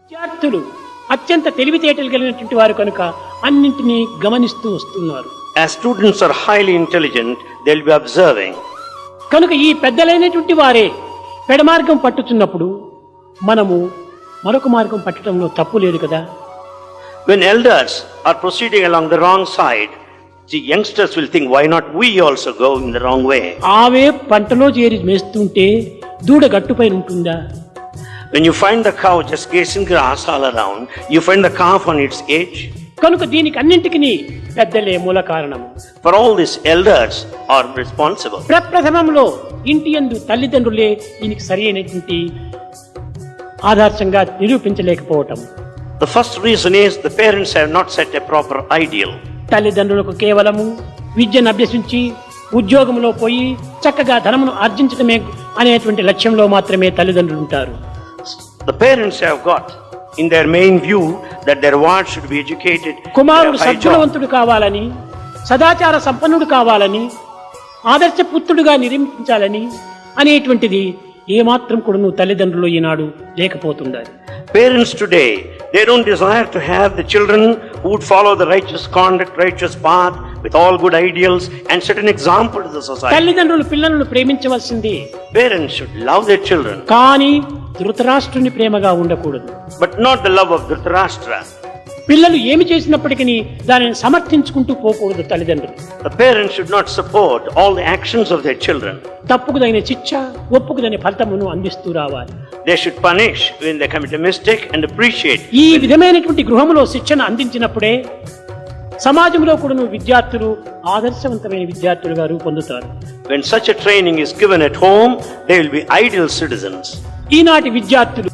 విద్యార్థులు అత్యంత తెలివితేటలు కలిగినటువంటి వారు కనుక అన్నింటినీ గమనిస్తూ వస్తున్నారు. As students are highly intelligent, they'll be observing. కనుక ఈ పెద్దలైనటువంటి వారే పెడమార్గం పట్టుతున్నప్పుడు మనము మరొక మార్గం పట్టడంలో తప్పు లేదు కదా. When elders are proceeding along the wrong side, the youngsters will think, why not we also go in the wrong way? ఆవే పంటలో చేరి మేస్తుంటే దూడ గట్టుపై ఉంటుందా? When you find the cow just grazing grass all around, you find the calf on its edge. కనుక దీనికి అన్నింటికి పెద్దలే మూల కారణము. For all these, elders are responsible. ప్రప్రథమంలో ఇంటి యందు తల్లిదండ్రులే దీనికి సరి అయినటువంటి ఆదర్శంగా నిరూపించలేకపోవటం. The first reason is the parents have not set a proper ideal. తల్లిదండ్రులకు కేవలము విద్యను అభ్యసించి ఉద్యోగంలో పోయి చక్కగా ధనమును ఆర్జించడమే అనేటువంటి లక్ష్యంలో మాత్రమే తల్లిదండ్రులు ఉంటారు. The parents have got in their main view that their ward should be educated. కుమారుడు have a high job. సద్గుణవంతుడు కావాలని, సదాచార సంపన్నుడు కావాలని, ఆదర్శ పుత్రుడుగా నిర్మించాలని అనేటువంటిది ఏమాత్రం కూడా తల్లిదండ్రులు ఈనాడు లేకపోతుండాలి. Parents today, they don't desire to have the children who would follow the righteous conduct, righteous path with all good ideals and set an example to the society. తల్లిదండ్రులు పిల్లలను ప్రేమించవలసింది, Parents should love their children, కానీ ధృతరాష్ట్రుని ప్రేమగా ఉండకూడదు. but not the love of Dhritarashtra. పిల్లలు ఏమి చేసినప్పటికీ దానిని సమర్థించుకుంటూ పోకూడదు తల్లిదండ్రులు. The parents should not support all the actions of their children. తప్పుకుదైన శిక్ష, ఒప్పుకుదైన ఫలితమును అందిస్తూ రావాలి. They should punish when they commit a mistake and appreciate. ఈ విధమైనటువంటి గృహములో శిక్షణ అందించినప్పుడే సమాజంలో కూడా విద్యార్థులు ఆదర్శవంతమైన విద్యార్థులుగా రూపొందుతారు. When such a training is given at home, they will be ideal citizens. ఈనాటి విద్యార్థులు